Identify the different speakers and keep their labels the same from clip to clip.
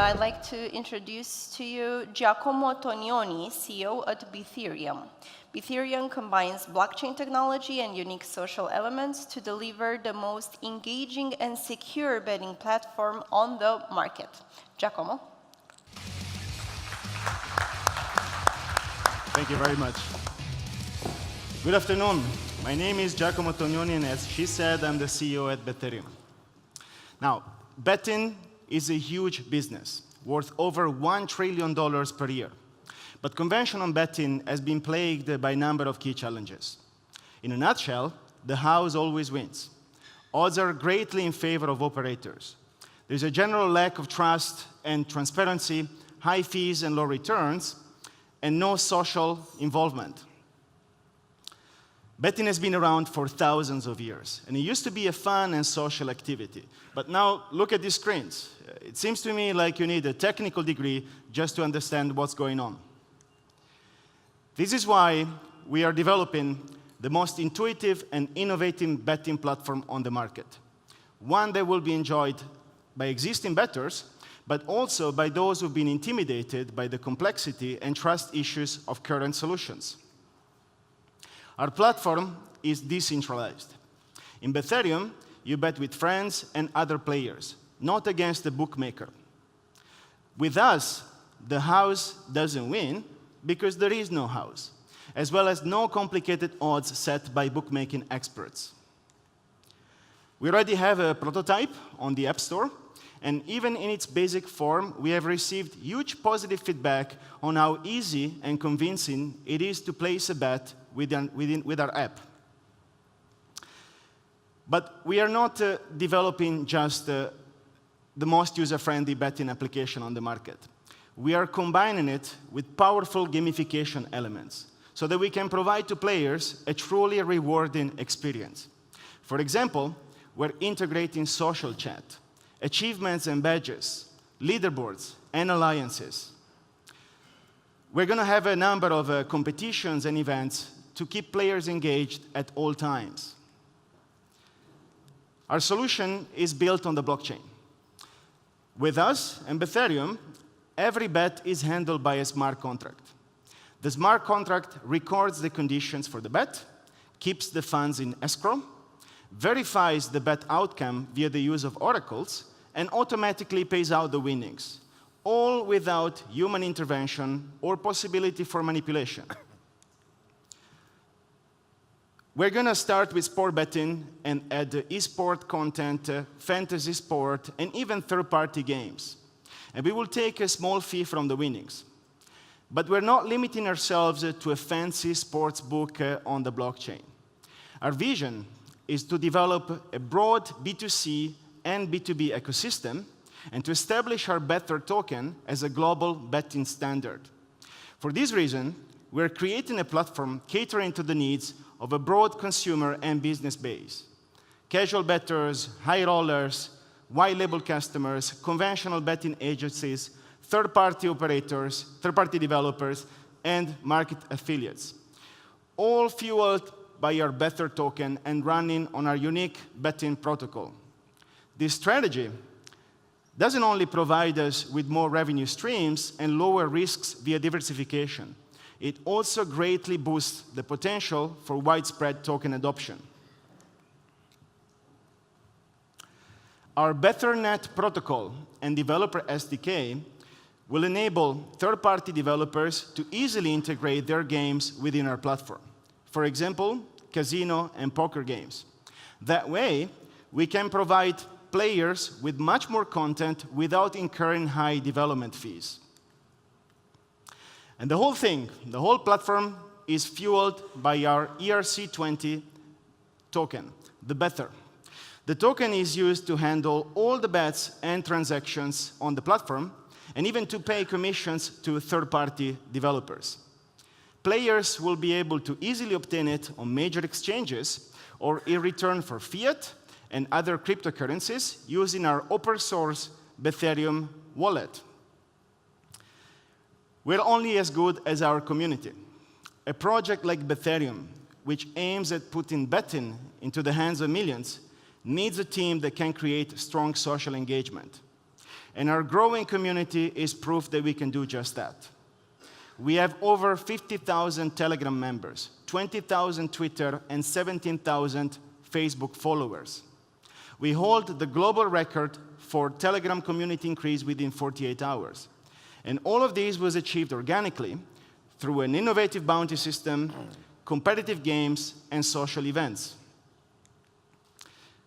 Speaker 1: I'd like to introduce to you Giacomo Tognoni, CEO at Bethereum. Bethereum combines blockchain technology and unique social elements to deliver the most engaging and secure betting platform on the market. Giacomo.
Speaker 2: Thank you very much. Good afternoon. My name is Giacomo Tognoni, and as she said, I'm the CEO at Bethereum. Now, betting is a huge business, worth over $1 trillion per year. But conventional betting has been plagued by a number of key challenges. In a nutshell, the house always wins. Odds are greatly in favor of operators. There's a general lack of trust and transparency, high fees and low returns, and no social involvement. Betting has been around for thousands of years, and it used to be a fun and social activity. But now, look at these screens. It seems to me like you need a technical degree just to understand what's going on. This is why we are developing the most intuitive and innovative betting platform on the market. One that will be enjoyed by existing bettors, but also by those who've been intimidated by the complexity and trust issues of current solutions. Our platform is decentralized. In Bethereum, you bet with friends and other players, not against the bookmaker. With us, the house doesn't win because there is no house, as well as no complicated odds set by bookmaking experts. We already have a prototype on the App Store, and even in its basic form, we have received huge positive feedback on how easy and convincing it is to place a bet with our app. But we are not developing just the most user-friendly betting application on the market. We are combining it with powerful gamification elements so that we can provide to players a truly rewarding experience. For example, we're integrating social chat, achievements and badges, leaderboards, and alliances. We're going to have a number of competitions and events to keep players engaged at all times. Our solution is built on the blockchain. With us and Bethereum, every bet is handled by a smart contract. The smart contract records the conditions for the bet, keeps the funds in escrow, verifies the bet outcome via the use of oracles, and automatically pays out the winnings, all without human intervention or possibility for manipulation. We're going to start with sport betting and add e-sport content, fantasy sport, and even third-party games. And we will take a small fee from the winnings. But we're not limiting ourselves to a fancy sports book on the blockchain. Our vision is to develop a broad B2C and B2B ecosystem and to establish our Bether token as a global betting standard. For this reason, we're creating a platform catering to the needs of a broad consumer and business base. Casual bettors, high rollers, white label customers, conventional betting agencies, third-party operators, third-party developers, and market affiliates, all fueled by our Bether token and running on our unique betting protocol. This strategy doesn't only provide us with more revenue streams and lower risks via diversification, it also greatly boosts the potential for widespread token adoption. Our BetherNet protocol and developer SDK will enable third-party developers to easily integrate their games within our platform. For example, casino and poker games. That way, we can provide players with much more content without incurring high development fees. And the whole thing, the whole platform, is fueled by our ERC20 token, the Bether. The token is used to handle all the bets and transactions on the platform, and even to pay commissions to third-party developers. Players will be able to easily obtain it on major exchanges or in return for fiat and other cryptocurrencies using our open-source Bethereum wallet. We're only as good as our community. A project like Bethereum, which aims at putting betting into the hands of millions, needs a team that can create strong social engagement. And our growing community is proof that we can do just that. We have over 50,000 Telegram members, 20,000 Twitter, and 17,000 Facebook followers. We hold the global record for Telegram community increase within 48 hours. And all of this was achieved organically through an innovative bounty system, competitive games, and social events.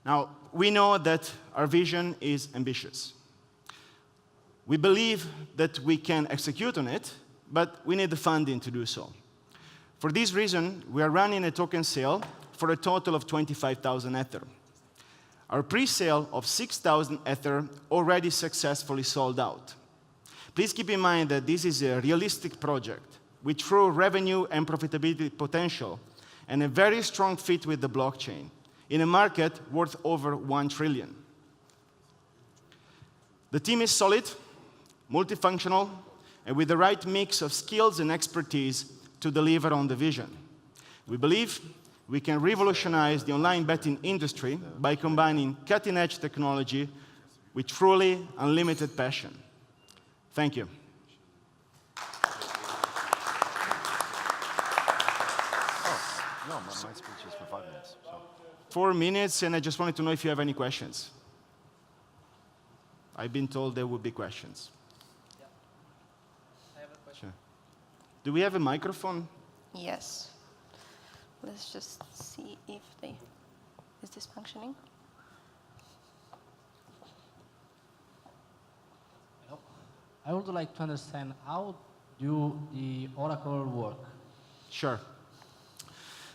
Speaker 2: Now, we know that our vision is ambitious. We believe that we can execute on it, but we need the funding to do so. For this reason, we are running a token sale for a total of 25,000 Ether. Our pre-sale of 6,000 Ether already successfully sold out. Please keep in mind that this is a realistic project with true revenue and profitability potential and a very strong fit with the blockchain in a market worth over 1 trillion. The team is solid, multifunctional, and with the right mix of skills and expertise to deliver on the vision. We believe we can revolutionize the online betting industry by combining cutting-edge technology with truly unlimited passion. Thank you.
Speaker 3: No, my speech is for 5 minutes. So.
Speaker 2: 4 minutes, and I just wanted to know if you have any questions. I've been told there would be questions.
Speaker 4: Yeah. I have a question.
Speaker 2: Sure. Do we have a microphone?
Speaker 1: Yes. Let's just see if they... Is this functioning?
Speaker 4: I would like to understand how do the Oracle work?
Speaker 2: Sure.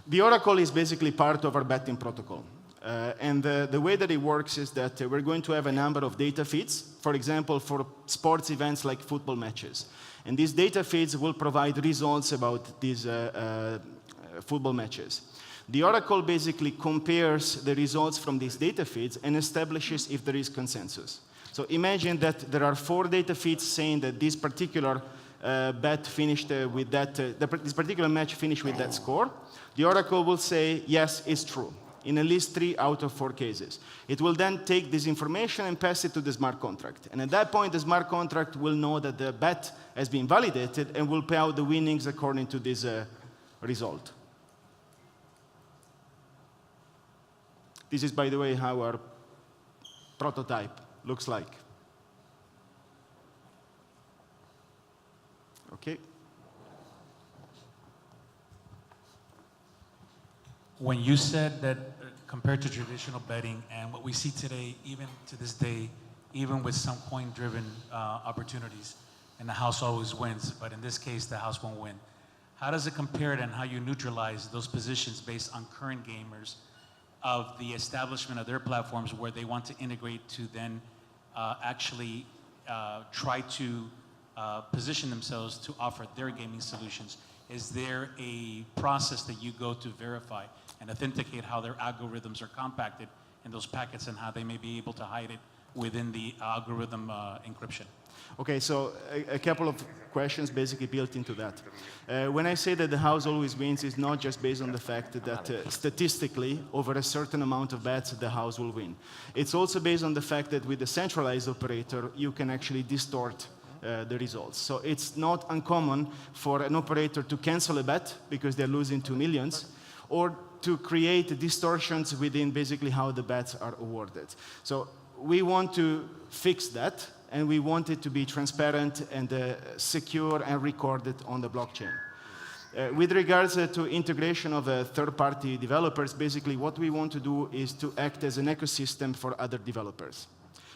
Speaker 2: The Oracle is basically part of our betting protocol. And the way that it works is that we're going to have a number of data feeds, for example, for sports events like football matches. And these data feeds will provide results about these football matches. The Oracle basically compares the results from these data feeds and establishes if there is consensus. So imagine that there are 4 data feeds saying that this particular bet finished with that, this particular match finished with that score. The Oracle will say, yes, it's true, in at least 3 out of 4 cases. It will then take this information and pass it to the smart contract. And at that point, the smart contract will know that the bet has been validated and will pay out the winnings according to this result. This is, by the way, how our prototype looks like. Okay.
Speaker 5: When you said that compared to traditional betting and what we see today, even to this day, even with some coin-driven opportunities, and the house always wins, but in this case, the house won't win. How does it compare and how you neutralize those positions based on current gamers of the establishment of their platforms where they want to integrate to then actually try to position themselves to offer their gaming solutions? Is there a process that you go to verify and authenticate how their algorithms are compacted in those packets and how they may be able to hide it within the algorithm encryption?
Speaker 2: Okay, so a couple of questions basically built into that. When I say that the house always wins, it's not just based on the fact that statistically, over a certain amount of bets, the house will win. It's also based on the fact that with a centralized operator, you can actually distort the results. So it's not uncommon for an operator to cancel a bet because they're losing 2 millions, or to create distortions within basically how the bets are awarded. So we want to fix that, and we want it to be transparent and secure and recorded on the blockchain. With regards to integration of third-party developers, basically what we want to do is to act as an ecosystem for other developers.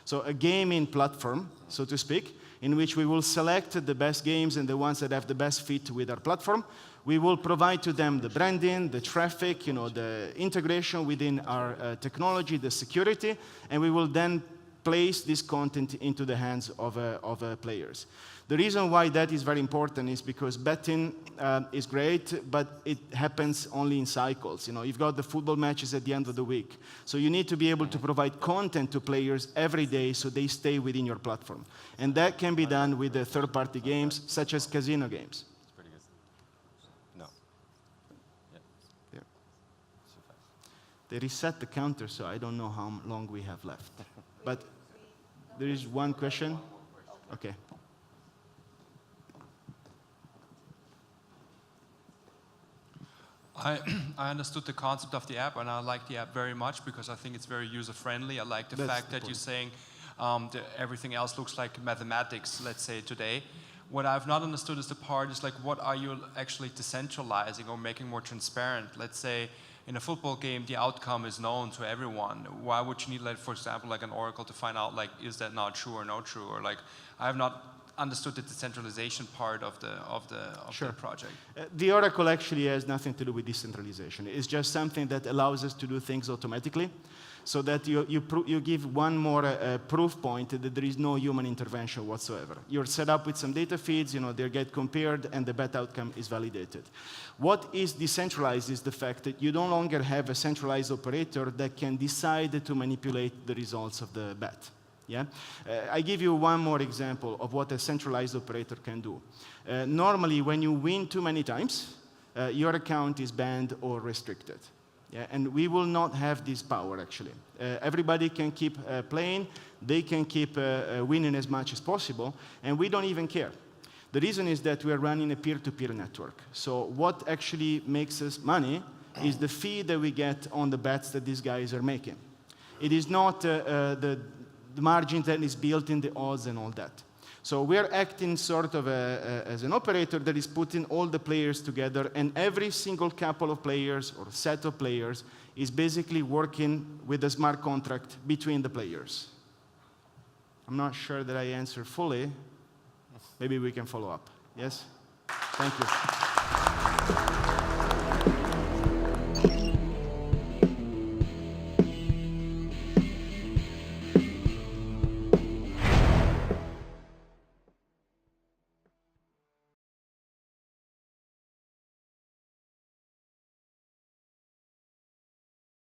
Speaker 2: So a gaming platform, so to speak, in which we will select the best games and the ones that have the best fit with our platform. We will provide to them the branding, the traffic, the integration within our technology, the security, and we will then place this content into the hands of players. The reason why that is very important is because betting is great, but it happens only in cycles. You've got the football matches at the end of the week. So you need to be able to provide content to players every day so they stay within your platform. And that can be done with the third-party games, such as casino games.
Speaker 3: It's pretty good. No. Yeah.
Speaker 2: Yeah.
Speaker 3: So fast.
Speaker 2: They reset the counter, so I don't know how long we have left. But There is one question. Okay.
Speaker 6: I understood the concept of the app, and I like the app very much because I think it's very user-friendly. I like the fact that you're saying that everything else looks like mathematics, let's say, today. What I've not understood is the part is like, what are you actually decentralizing or making more transparent? Let's say in a football game, the outcome is known to everyone. Why would you need, like, for example, like an oracle to find out, like, is that not true or not true? Or like, I have not understood the decentralization part of the project.
Speaker 2: The oracle actually has nothing to do with decentralization. It's just something that allows us to do things automatically, so that you give one more proof point that there is no human intervention whatsoever. You're set up with some data feeds, they get compared, and the bet outcome is validated. What is decentralized is the fact that you no longer have a centralized operator that can decide to manipulate the results of the bet. Yeah? I give you one more example of what a centralized operator can do. Normally, when you win too many times, your account is banned or restricted. Yeah? And we will not have this power, actually. Everybody can keep playing. They can keep winning as much as possible, and we don't even care. The reason is that we are running a peer-to-peer network. So what actually makes us money is the fee that we get on the bets that these guys are making. It is not the margin that is built in the odds and all that. So we're acting sort of as an operator that is putting all the players together, and every single couple of players or set of players is basically working with a smart contract between the players. I'm not sure that I answered fully. Maybe we can follow up. Yes? Thank you.